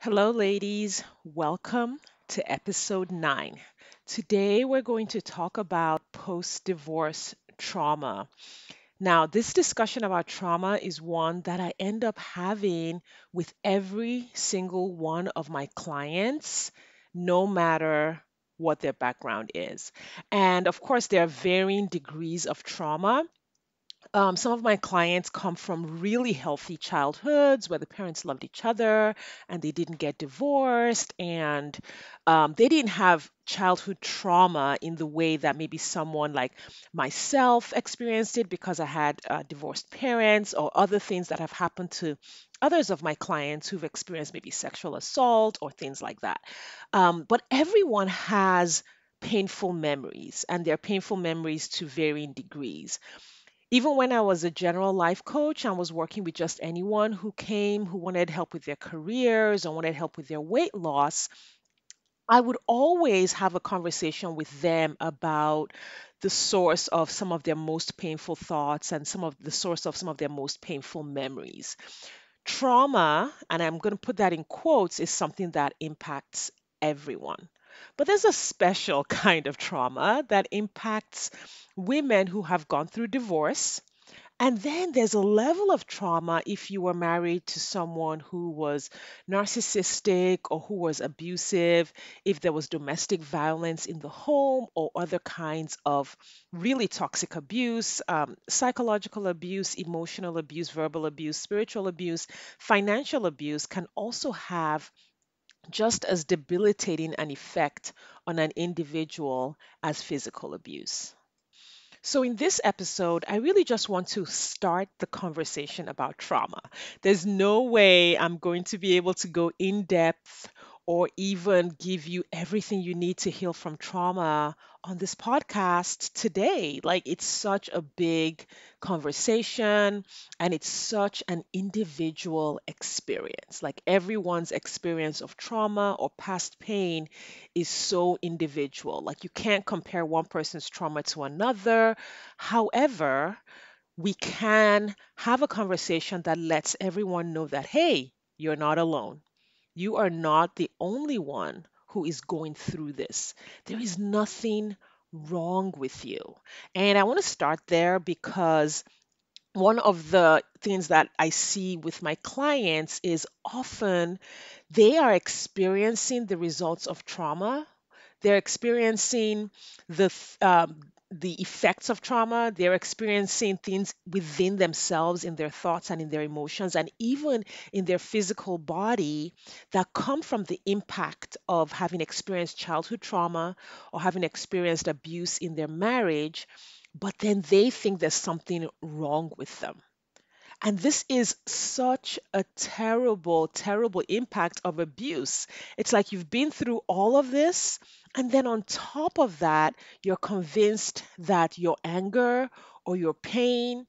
Hello, ladies. Welcome to episode 9. Today, we're going to talk about post divorce trauma. Now, this discussion about trauma is one that I end up having with every single one of my clients, no matter what their background is. And of course, there are varying degrees of trauma. Some of my clients come from really healthy childhoods where the parents loved each other and they didn't get divorced, and they didn't have childhood trauma in the way that maybe someone like myself experienced it because I had divorced parents or other things that have happened to others of my clients who've experienced maybe sexual assault or things like that. But everyone has painful memories, and they're painful memories to varying degrees. Even when I was a general life coach, I was working with just anyone who came who wanted help with their careers or wanted help with their weight loss. I would always have a conversation with them about the source of some of their most painful thoughts and some of the source of some of their most painful memories. Trauma, and I'm going to put that in quotes, is something that impacts everyone. But there's a special kind of trauma that impacts women who have gone through divorce, and then there's a level of trauma if you were married to someone who was narcissistic or who was abusive, if there was domestic violence in the home or other kinds of really toxic abuse, psychological abuse, emotional abuse, verbal abuse, spiritual abuse, financial abuse can also have just as debilitating an effect on an individual as physical abuse. So, in this episode, I really just want to start the conversation about trauma. There's no way I'm going to be able to go in depth or even give you everything you need to heal from trauma on this podcast today. Like, it's such a big conversation and it's such an individual experience. Like, everyone's experience of trauma or past pain is so individual. Like, you can't compare one person's trauma to another. However, we can have a conversation that lets everyone know that, hey, you're not alone. You are not the only one who is going through this. There is nothing wrong with you. And I want to start there because one of the things that I see with my clients is often they are experiencing the results of trauma. They're experiencing the effects of trauma. They're experiencing things within themselves, in their thoughts and in their emotions, and even in their physical body that come from the impact of having experienced childhood trauma or having experienced abuse in their marriage. But then they think there's something wrong with them. And this is such a terrible, terrible impact of abuse. It's like you've been through all of this, and then on top of that, you're convinced that your anger or your pain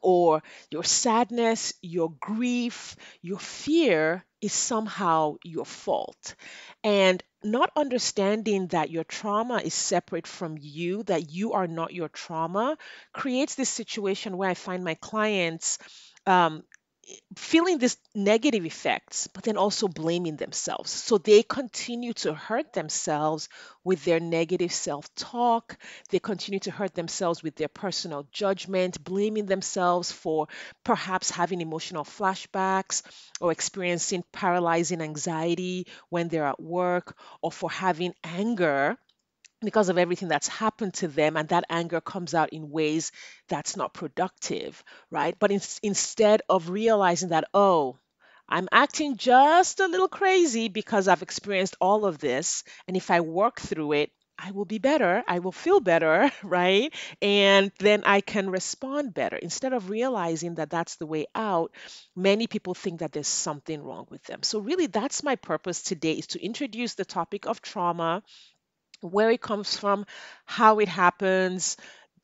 or your sadness, your grief, your fear is somehow your fault. And not understanding that your trauma is separate from you, that you are not your trauma, creates this situation where I find my clients um, feeling these negative effects, but then also blaming themselves. So they continue to hurt themselves with their negative self talk. They continue to hurt themselves with their personal judgment, blaming themselves for perhaps having emotional flashbacks or experiencing paralyzing anxiety when they're at work, or for having anger because of everything that's happened to them, and that anger comes out in ways that's not productive, right? But instead of realizing that, oh, I'm acting just a little crazy because I've experienced all of this, and if I work through it, I will be better, I will feel better, right? And then I can respond better. Instead of realizing that that's the way out, many people think that there's something wrong with them. So really, that's my purpose today, is to introduce the topic of trauma, where it comes from, how it happens,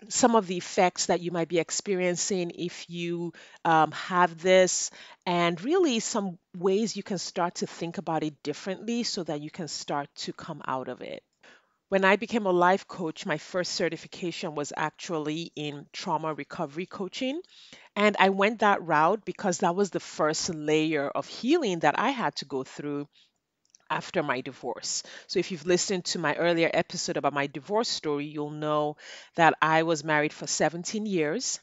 some of the effects that you might be experiencing if you have this, and really some ways you can start to think about it differently so that you can start to come out of it. When I became a life coach, my first certification was actually in trauma recovery coaching. And I went that route because that was the first layer of healing that I had to go through after my divorce. So if you've listened to my earlier episode about my divorce story, you'll know that I was married for 17 years.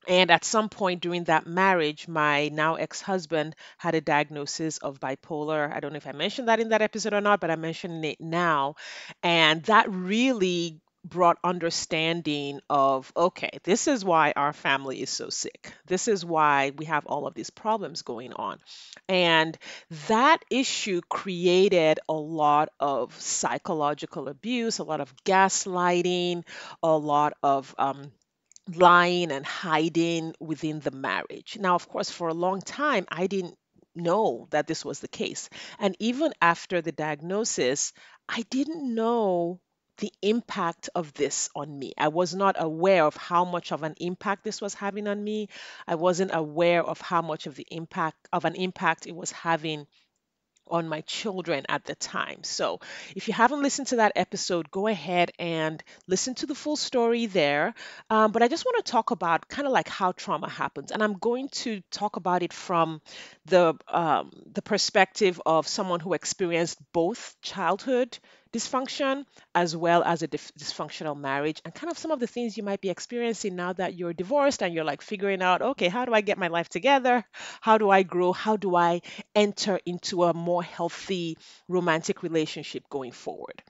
And at some point during that marriage, my now ex husband had a diagnosis of bipolar. I don't know if I mentioned that in that episode or not, but I'm mentioning it now. And that really brought understanding of okay, this is why our family is so sick. This is why we have all of these problems going on. And that issue created a lot of psychological abuse, a lot of gaslighting, a lot of lying and hiding within the marriage. Now, of course, for a long time, I didn't know that this was the case. And even after the diagnosis, I didn't know the impact of this on me. I was not aware of how much of an impact this was having on me. I wasn't aware of how much of the impact it was having on my children at the time. So, if you haven't listened to that episode, go ahead and listen to the full story there. But I just want to talk about kind of like how trauma happens, and I'm going to talk about it from the perspective of someone who experienced both childhood dysfunction as well as a dysfunctional marriage, and kind of some of the things you might be experiencing now that you're divorced and you're like figuring out, okay, how do I get my life together? How do I grow? How do I enter into a more healthy romantic relationship going forward?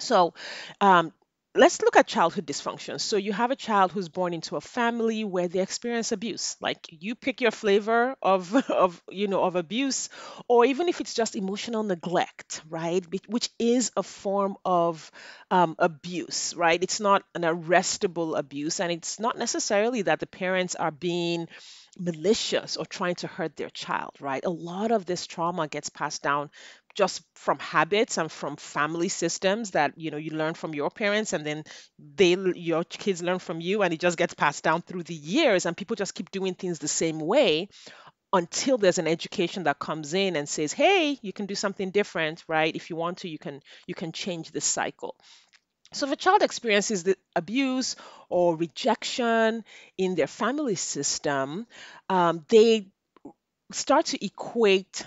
So, um, let's look at childhood dysfunction. So, you have a child who's born into a family where they experience abuse. Like you pick your flavor of of abuse, or even if it's just emotional neglect, right? Which is a form of abuse, right? It's not an arrestable abuse, and it's not necessarily that the parents are being malicious or trying to hurt their child, right? A lot of this trauma gets passed down just from habits and from family systems that you learn from your parents, and then your kids learn from you, and it just gets passed down through the years, and people just keep doing things the same way until there's an education that comes in and says, hey, you can do something different, right? If you want to, you can change this cycle. So if a child experiences the abuse or rejection in their family system, they start to equate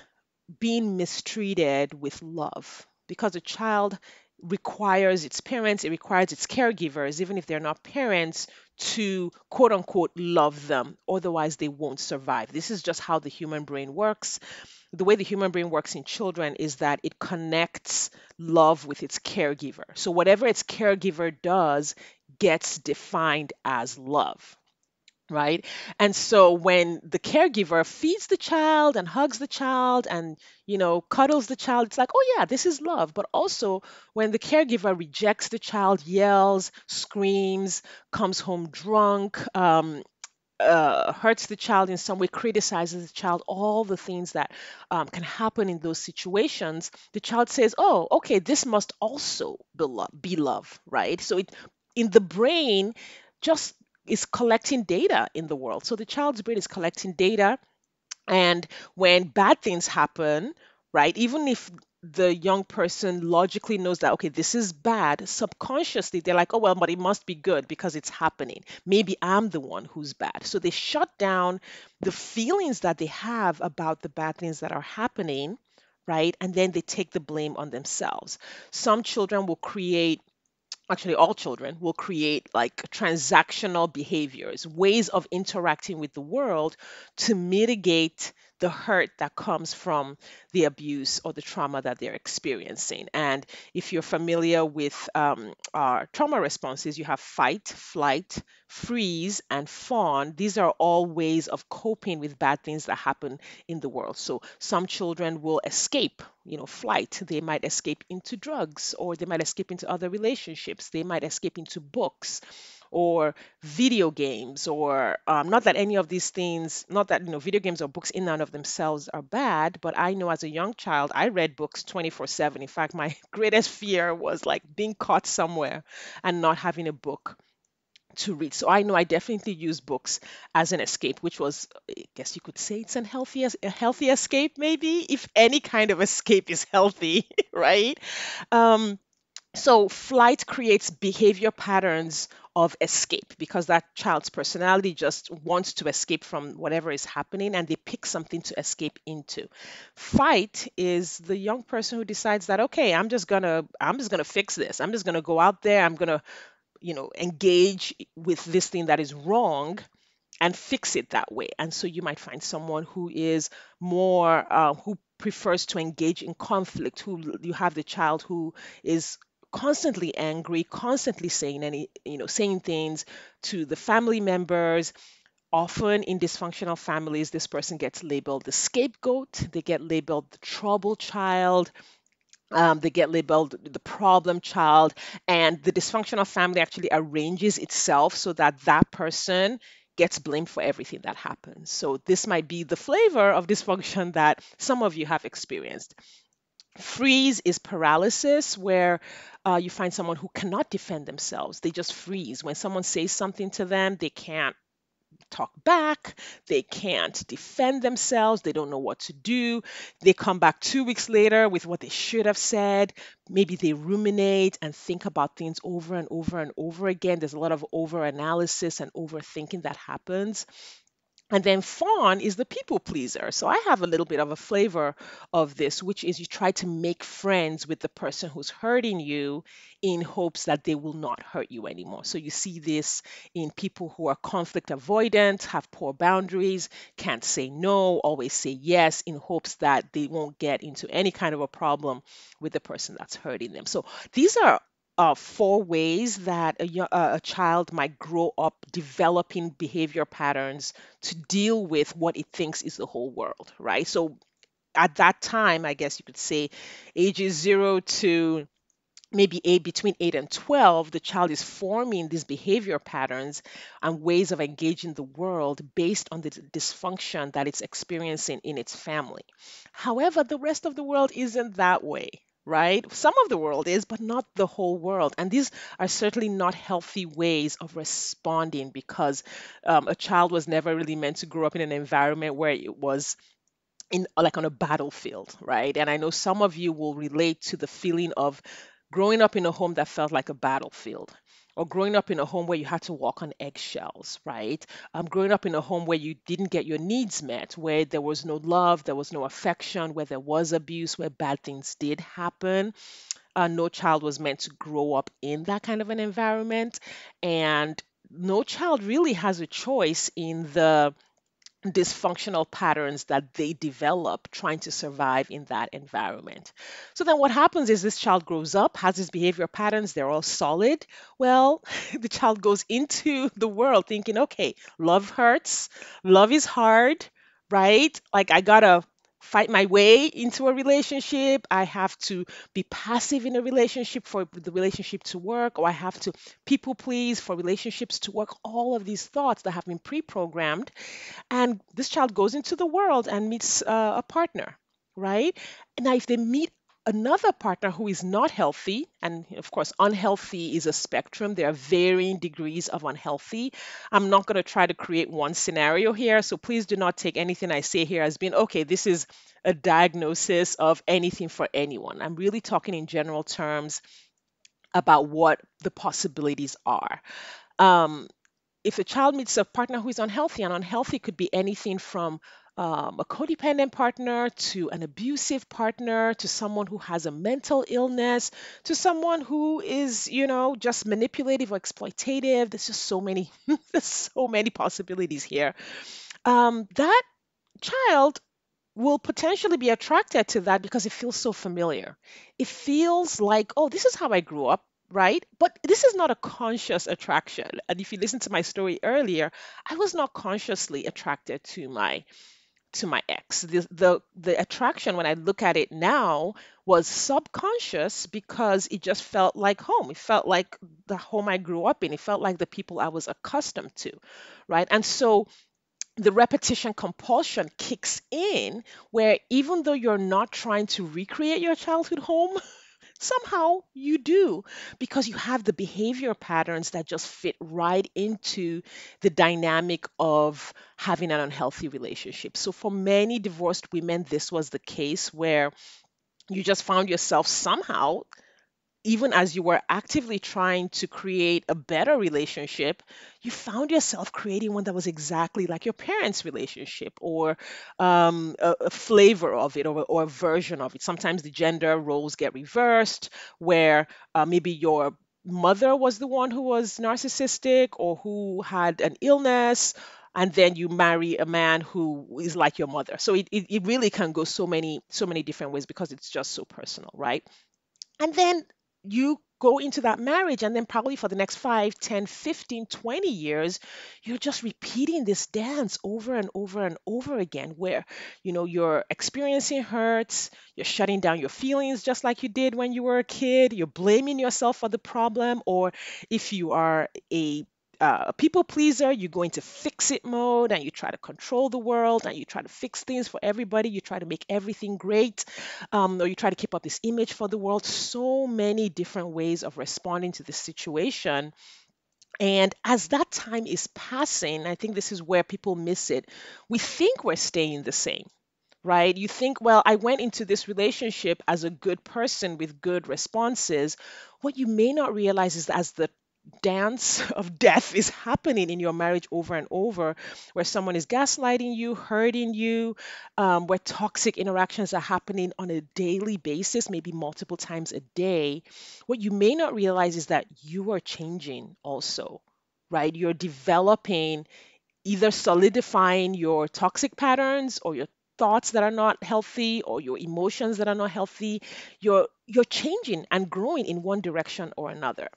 being mistreated with love, because a child requires its parents, it requires its caregivers, even if they're not parents, to quote unquote love them. Otherwise, they won't survive. This is just how the human brain works. The way the human brain works in children is that it connects love with its caregiver. So, whatever its caregiver does gets defined as love, right? And so when the caregiver feeds the child and hugs the child and, cuddles the child, it's like, oh, yeah, this is love. But also when the caregiver rejects the child, yells, screams, comes home drunk, hurts the child in some way, criticizes the child, all the things that can happen in those situations, the child says, oh, okay, this must also be love, right? So it in the brain just is collecting data in the world. So the child's brain is collecting data, and when bad things happen, right, even if the young person logically knows that, okay, this is bad, subconsciously they're like, oh, well, but it must be good because it's happening. Maybe I'm the one who's bad. So they shut down the feelings that they have about the bad things that are happening, right? And then they take the blame on themselves. Some children will create, actually all children will create like transactional behaviors, ways of interacting with the world to mitigate the hurt that comes from the abuse or the trauma that they're experiencing. And if you're familiar with our trauma responses, you have fight, flight, freeze, and fawn. These are all ways of coping with bad things that happen in the world. So some children will escape, flight. They might escape into drugs, or they might escape into other relationships. They might escape into books or video games, or not that any of these things, not that video games or books in and of themselves are bad, but I know as a young child I read books 24/7. In fact, my greatest fear was like being caught somewhere and not having a book to read. So I know I definitely use books as an escape, which was, I guess you could say, it's a healthy escape, maybe, if any kind of escape is healthy, right? Um, So flight creates behavior patterns of escape because that child's personality just wants to escape from whatever is happening, and they pick something to escape into. Fight is the young person who decides that, okay, I'm just gonna fix this. I'm just gonna go out there. I'm gonna, engage with this thing that is wrong and fix it that way. And so you might find someone who is more, who prefers to engage in conflict, who you have the child who is constantly angry, constantly saying things to the family members. Often in dysfunctional families, this person gets labeled the scapegoat, they get labeled the trouble child, they get labeled the problem child, and the dysfunctional family actually arranges itself so that that person gets blamed for everything that happens. So, this might be the flavor of dysfunction that some of you have experienced. Freeze is paralysis, where you find someone who cannot defend themselves. They just freeze. When someone says something to them, they can't talk back, they can't defend themselves, they don't know what to do. They come back 2 weeks later with what they should have said. Maybe they ruminate and think about things over and over and over again. There's a lot of over analysis and overthinking that happens. And then fawn is the people pleaser. So I have a little bit of a flavor of this, which is you try to make friends with the person who's hurting you in hopes that they will not hurt you anymore. So you see this in people who are conflict avoidant, have poor boundaries, can't say no, always say yes in hopes that they won't get into any kind of a problem with the person that's hurting them. So these are four ways that a child might grow up developing behavior patterns to deal with what it thinks is the whole world, right? So at that time, I guess you could say ages 0 to maybe between 8 and 12, the child is forming these behavior patterns and ways of engaging the world based on the dysfunction that it's experiencing in its family. However, the rest of the world isn't that way. Right? Some of the world is, but not the whole world. And these are certainly not healthy ways of responding because a child was never really meant to grow up in an environment where it was in like on a battlefield, right? And I know some of you will relate to the feeling of growing up in a home that felt like a battlefield, or growing up in a home where you had to walk on eggshells, right? Growing up in a home where you didn't get your needs met, where there was no love, there was no affection, where there was abuse, where bad things did happen. No child was meant to grow up in that kind of an environment, and no child really has a choice in the dysfunctional patterns that they develop trying to survive in that environment. So then what happens is this child grows up, has these behavior patterns, they're all solid. Well, the child goes into the world thinking, okay, love hurts, love is hard, right? Like I gotta fight my way into a relationship. I have to be passive in a relationship for the relationship to work, or I have to people please for relationships to work. All of these thoughts that have been pre-programmed, and this child goes into the world and meets a partner, right? Now, if they meet another partner who is not healthy, and of course, unhealthy is a spectrum, there are varying degrees of unhealthy. I'm not going to try to create one scenario here, so please do not take anything I say here as being okay, this is a diagnosis of anything for anyone. I'm really talking in general terms about what the possibilities are. Um, if a child meets a partner who is unhealthy, and unhealthy could be anything from a codependent partner to an abusive partner to someone who has a mental illness to someone who is, just manipulative or exploitative. There's just so many, there's so many possibilities here. That child will potentially be attracted to that because it feels so familiar. It feels like, oh, this is how I grew up, right? But this is not a conscious attraction. And if you listen to my story earlier, I was not consciously attracted to my ex. The attraction when I look at it now was subconscious because it just felt like home. It felt like the home I grew up in. It felt like the people I was accustomed to, right? And so the repetition compulsion kicks in where even though you're not trying to recreate your childhood home, somehow you do because you have the behavior patterns that just fit right into the dynamic of having an unhealthy relationship. So for many divorced women, this was the case where you just found yourself somehow even as you were actively trying to create a better relationship, you found yourself creating one that was exactly like your parents' relationship, or a flavor of it, or a version of it. Sometimes the gender roles get reversed, where maybe your mother was the one who was narcissistic or who had an illness. And then you marry a man who is like your mother. So it really can go so many different ways because it's just so personal, right? And then you go into that marriage, and then probably for the next 5, 10, 15, 20 years, you're just repeating this dance over and over and over again, where you're experiencing hurts, you're shutting down your feelings just like you did when you were a kid, you're blaming yourself for the problem. Or if you are a people pleaser, you go into fix it mode and you try to control the world and you try to fix things for everybody. You try to make everything great, or you try to keep up this image for the world. So many different ways of responding to this situation. And as that time is passing, I think this is where people miss it. We think we're staying the same, right? You think, well, I went into this relationship as a good person with good responses. What you may not realize is that as the dance of death is happening in your marriage over and over, where someone is gaslighting you, hurting you, where toxic interactions are happening on a daily basis, maybe multiple times a day. What you may not realize is that you are changing also, right? You're developing, either solidifying your toxic patterns or your thoughts that are not healthy or your emotions that are not healthy. You're changing and growing in one direction or another.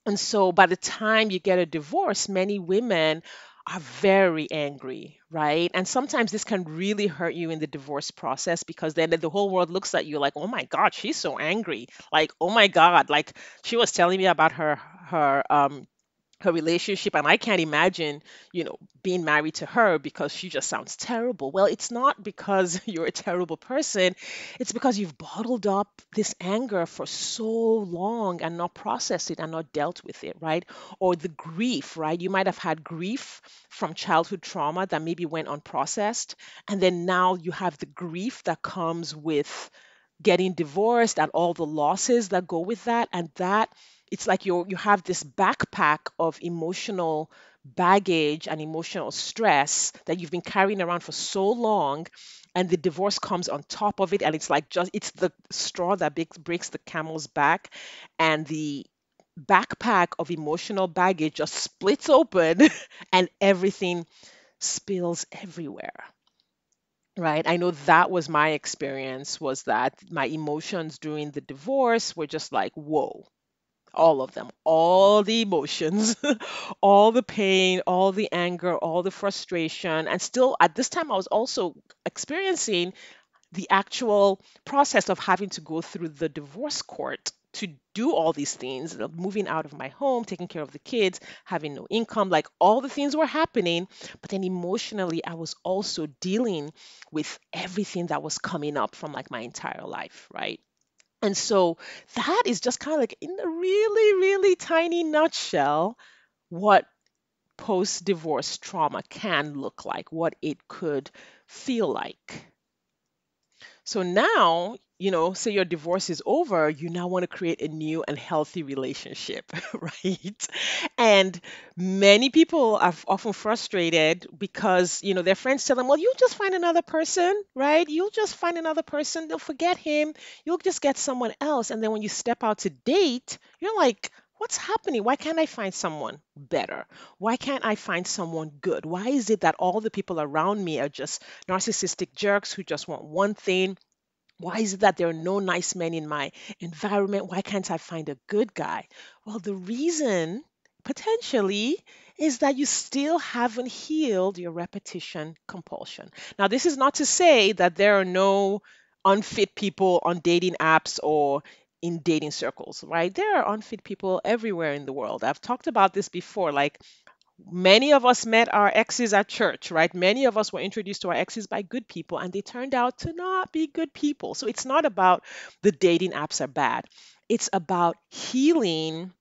And so by the time you get a divorce, many women are very angry, right? And sometimes this can really hurt you in the divorce process, because then the whole world looks at you like, "Oh my God, she's so angry." Like, "Oh my God, like she was telling me about her relationship, and I can't imagine, being married to her because she just sounds terrible." Well, it's not because you're a terrible person. It's because you've bottled up this anger for so long and not processed it and not dealt with it, right? Or the grief, right? You might have had grief from childhood trauma that maybe went unprocessed. And then now you have the grief that comes with getting divorced and all the losses that go with that. And that, it's like you have this backpack of emotional baggage and emotional stress that you've been carrying around for so long, and the divorce comes on top of it, and it's like, just it's the straw that breaks the camel's back. And the backpack of emotional baggage just splits open and everything spills everywhere. Right. I know that was my experience, was that my emotions during the divorce were just like, whoa, all of them, all the emotions, all the pain, all the anger, all the frustration. And still at this time, I was also experiencing the actual process of having to go through the divorce court to do all these things, moving out of my home, taking care of the kids, having no income, like all the things were happening. But then emotionally, I was also dealing with everything that was coming up from like my entire life, right? And so that is just kind of like, in a really, really tiny nutshell, what post divorce trauma can look like, what it could feel like. So now, say your divorce is over, you now want to create a new and healthy relationship, right? And many people are often frustrated because, their friends tell them, well, you'll just find another person, right? You'll just find another person. They'll forget him. You'll just get someone else. And then when you step out to date, you're like, what's happening? Why can't I find someone better? Why can't I find someone good? Why is it that all the people around me are just narcissistic jerks who just want one thing? Why is it that there are no nice men in my environment? Why can't I find a good guy? Well, the reason potentially is that you still haven't healed your repetition compulsion. Now, this is not to say that there are no unfit people on dating apps or in dating circles, right? There are unfit people everywhere in the world. I've talked about this before. Like, many of us met our exes at church, right? Many of us were introduced to our exes by good people, and they turned out to not be good people. So it's not about the dating apps are bad. It's about healing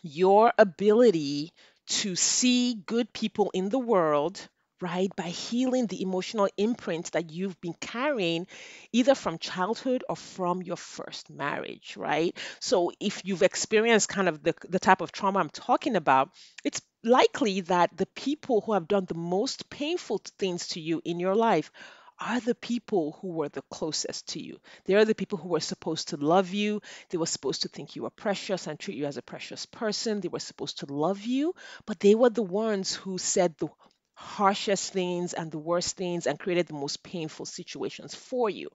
your ability to see good people in the world right? By healing the emotional imprint that you've been carrying either from childhood or from your first marriage, right? So if you've experienced kind of the type of trauma I'm talking about, it's likely that the people who have done the most painful things to you in your life are the people who were the closest to you. They are the people who were supposed to love you. They were supposed to think you were precious and treat you as a precious person. They were supposed to love you, but they were the ones who said the harshest things and the worst things and created the most painful situations for you.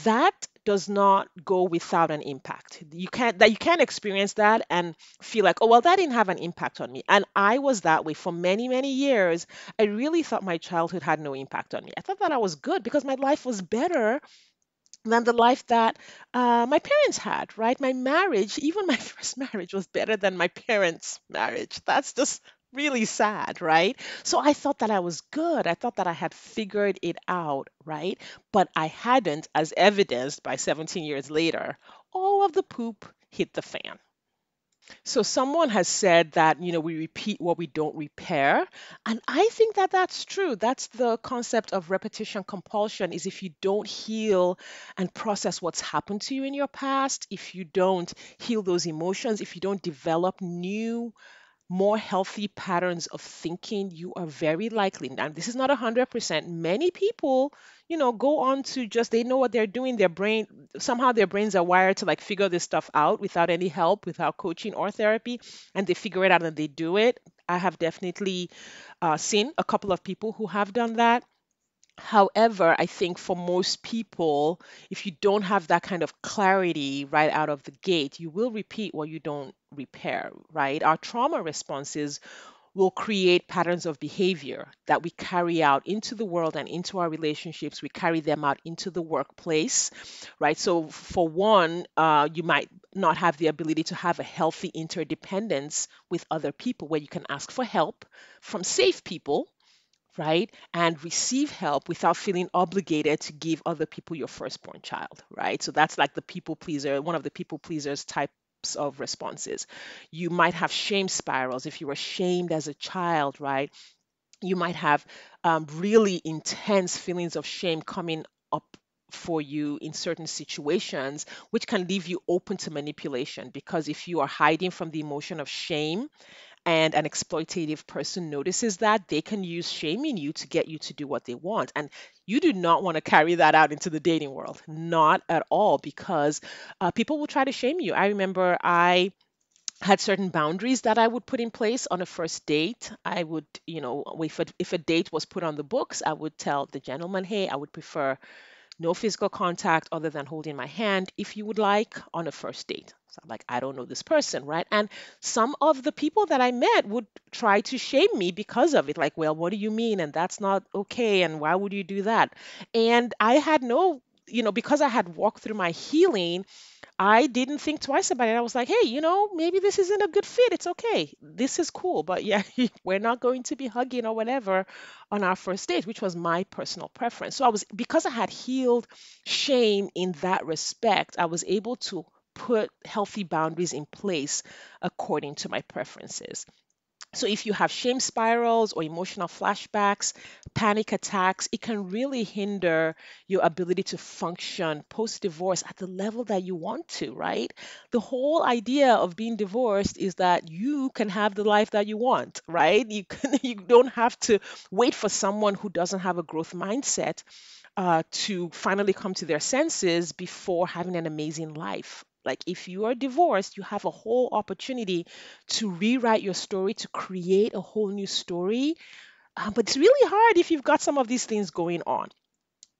That does not go without an impact. You can't experience that and feel like, oh well, that didn't have an impact on me. And I was that way for many, many years. I really thought my childhood had no impact on me. I thought that I was good because my life was better than the life that my parents had, right? My marriage, even my first marriage, was better than my parents' marriage. That's just really sad, right? So I thought that I was good. I thought that I had figured it out, right? But I hadn't, as evidenced by 17 years later. All of the poop hit the fan. So someone has said that, we repeat what we don't repair. And I think that that's true. That's the concept of repetition compulsion is if you don't heal and process what's happened to you in your past, if you don't heal those emotions, if you don't develop new more healthy patterns of thinking, you are very likely, and this is not 100%, many people, go on to just, they know what they're doing. Somehow their brains are wired to like figure this stuff out without any help, without coaching or therapy, and they figure it out and they do it. I have definitely seen a couple of people who have done that. However, I think for most people, if you don't have that kind of clarity right out of the gate, you will repeat what you don't repair, right? Our trauma responses will create patterns of behavior that we carry out into the world and into our relationships. We carry them out into the workplace, right? So, for one, you might not have the ability to have a healthy interdependence with other people where you can ask for help from safe people, right? And receive help without feeling obligated to give other people your firstborn child, right? So that's like the people pleaser, one of the people pleasers types of responses. You might have shame spirals if you were shamed as a child, right? You might have really intense feelings of shame coming up for you in certain situations, which can leave you open to manipulation because if you are hiding from the emotion of shame, and an exploitative person notices that, they can use shaming you to get you to do what they want. And you do not want to carry that out into the dating world, not at all, because people will try to shame you. I remember I had certain boundaries that I would put in place on a first date. I would, if a date was put on the books, I would tell the gentleman, hey, I would prefer no physical contact other than holding my hand if you would like on a first date. So I'm like, I don't know this person, right? And some of the people that I met would try to shame me because of it. Like, well, what do you mean? And that's not okay. And why would you do that? And I had no, because I had walked through my healing, I didn't think twice about it. I was like, hey, maybe this isn't a good fit. It's okay. This is cool. But yeah, we're not going to be hugging or whatever on our first date, which was my personal preference. So because I had healed shame in that respect, I was able to put healthy boundaries in place according to my preferences. So, if you have shame spirals or emotional flashbacks, panic attacks, it can really hinder your ability to function post divorce at the level that you want to, right? The whole idea of being divorced is that you can have the life that you want, right? You don't have to wait for someone who doesn't have a growth mindset to finally come to their senses before having an amazing life. Like if you are divorced, you have a whole opportunity to rewrite your story, to create a whole new story. But it's really hard if you've got some of these things going on.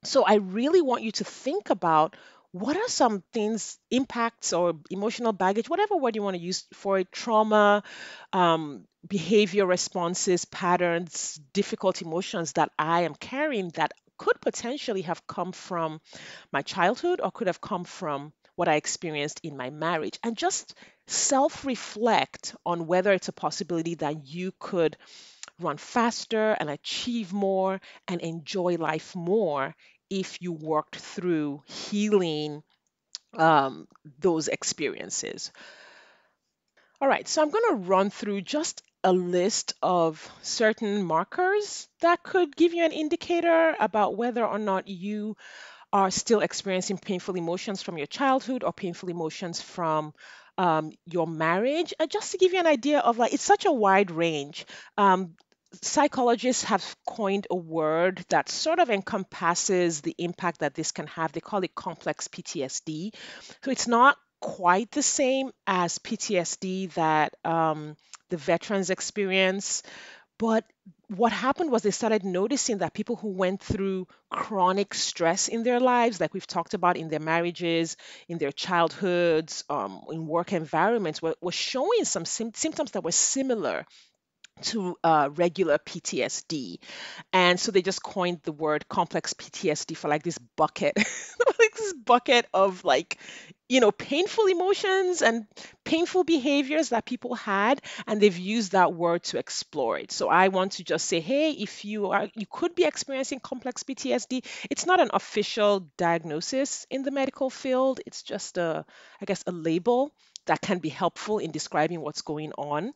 So I really want you to think about what are some things, impacts or emotional baggage, whatever word you want to use for it, trauma, behavior responses, patterns, difficult emotions that I am carrying that could potentially have come from my childhood or could have come from what I experienced in my marriage. And just self reflect on whether it's a possibility that you could run faster and achieve more and enjoy life more if you worked through healing those experiences. All right, so I'm going to run through just a list of certain markers that could give you an indicator about whether or not you are still experiencing painful emotions from your childhood or painful emotions from your marriage. Just to give you an idea of like, it's such a wide range. Um, Psychologists have coined a word that sort of encompasses the impact that this can have. They call it complex PTSD. So it's not quite the same as PTSD that the veterans experience, but what happened was they started noticing that people who went through chronic stress in their lives, like we've talked about in their marriages, in their childhoods, in work environments, were showing some symptoms that were similar to regular PTSD. And so they just coined the word complex PTSD for like this bucket, like this bucket of like, painful emotions and painful behaviors that people had, and they've used that word to explore it. So I want to just say, hey, if you could be experiencing complex PTSD, it's not an official diagnosis in the medical field. It's just I guess, a label that can be helpful in describing what's going on.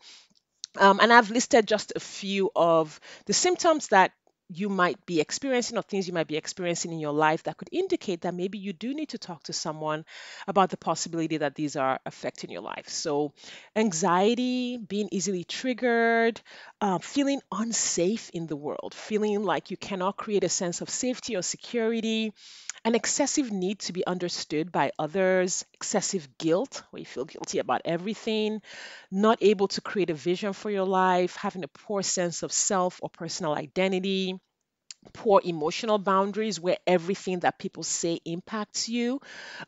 And I've listed just a few of the symptoms that you might be experiencing or things you might be experiencing in your life that could indicate that maybe you do need to talk to someone about the possibility that these are affecting your life. So, anxiety, being easily triggered, feeling unsafe in the world, feeling like you cannot create a sense of safety or security, an excessive need to be understood by others, excessive guilt, where you feel guilty about everything, not able to create a vision for your life, having a poor sense of self or personal identity, poor emotional boundaries where everything that people say impacts you.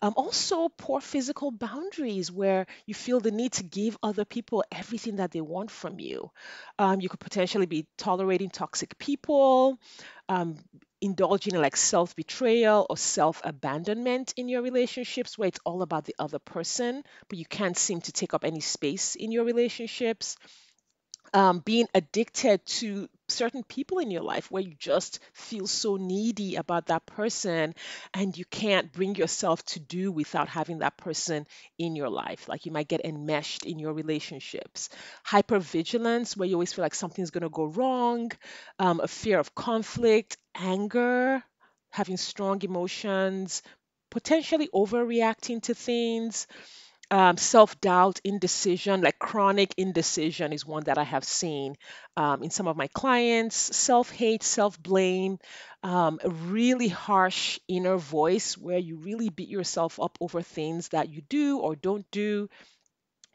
Also, poor physical boundaries where you feel the need to give other people everything that they want from you. You could potentially be tolerating toxic people, um, indulging in like self betrayal or self abandonment in your relationships where it's all about the other person, but you can't seem to take up any space in your relationships. Being addicted to certain people in your life where you just feel so needy about that person and you can't bring yourself to do without having that person in your life. Like you might get enmeshed in your relationships. Hypervigilance, where you always feel like something's going to go wrong, a fear of conflict, anger, having strong emotions, potentially overreacting to things, self doubt, indecision, like chronic indecision is one that I have seen in some of my clients, self hate, self blame, a really harsh inner voice where you really beat yourself up over things that you do or don't do,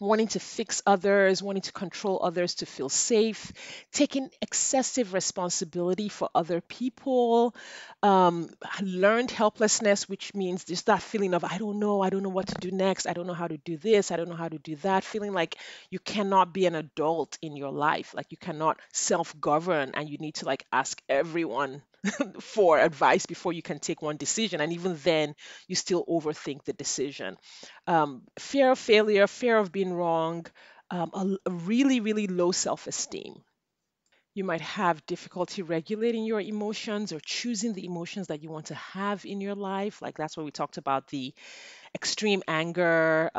wanting to fix others, wanting to control others to feel safe, taking excessive responsibility for other people, learned helplessness, which means just that feeling of, I don't know what to do next, I don't know how to do this, I don't know how to do that, feeling like you cannot be an adult in your life, like you cannot self govern and you need to like ask everyone for advice before you can take one decision. And even then, you still overthink the decision. Fear of failure, fear of being wrong, a really, really low self esteem. You might have difficulty regulating your emotions or choosing the emotions that you want to have in your life. Like that's what we talked about, the extreme anger.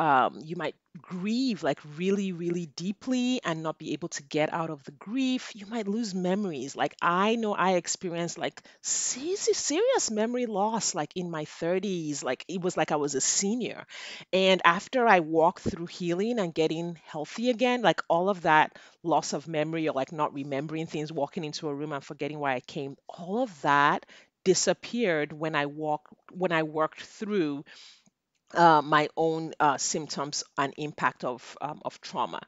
You might grieve like really, really deeply and not be able to get out of the grief. You might lose memories. Like I know I experienced like serious memory loss like in my 30s. Like it was like I was a senior. And after I walked through healing and getting healthy again, like all of that loss of memory or like not remembering things, walking into a room and forgetting why I came, all of that disappeared when I worked through my own symptoms and impact of trauma.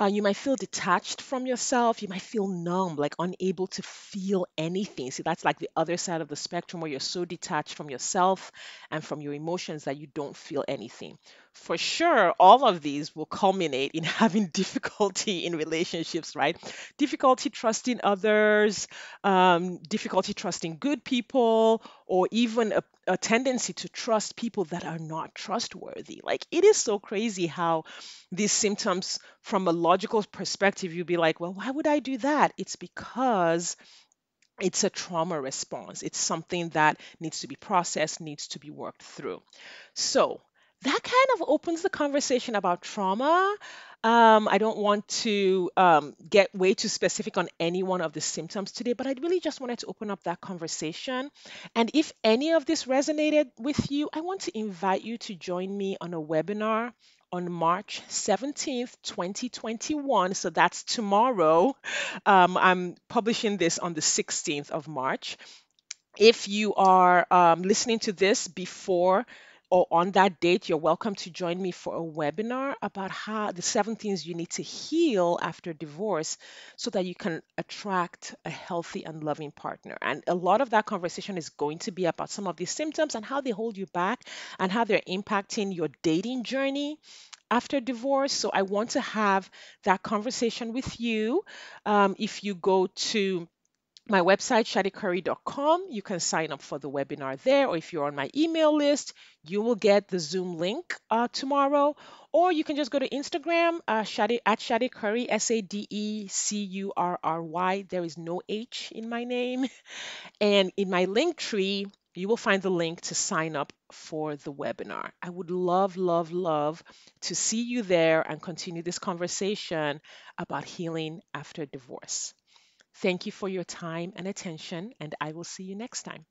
You might feel detached from yourself. You might feel numb, like unable to feel anything. See, that's like the other side of the spectrum where you're so detached from yourself and from your emotions that you don't feel anything. For sure, all of these will culminate in having difficulty in relationships, right? Difficulty trusting others, difficulty trusting good people, or even a tendency to trust people that are not trustworthy. Like it is so crazy how these symptoms, from a logical perspective, you'd be like, well, why would I do that? It's because it's a trauma response. It's something that needs to be processed, needs to be worked through. So that kind of opens the conversation about trauma. I don't want to get way too specific on any one of the symptoms today, but I really just wanted to open up that conversation. And if any of this resonated with you, I want to invite you to join me on a webinar on March 17th, 2021. So that's tomorrow. I'm publishing this on the 16th of March. If you are listening to this before or on that date, you're welcome to join me for a webinar about how the 7 things you need to heal after divorce so that you can attract a healthy and loving partner. And a lot of that conversation is going to be about some of these symptoms and how they hold you back and how they're impacting your dating journey after divorce. So I want to have that conversation with you. If you go to my website, shadicurry.com. You can sign up for the webinar there, or if you're on my email list, you will get the Zoom link tomorrow. Or you can just go to Instagram, at Shadi Curry, SADECURRY. There is no H in my name. And in my link tree, you will find the link to sign up for the webinar. I would love, love, love to see you there and continue this conversation about healing after divorce. Thank you for your time and attention, and I will see you next time.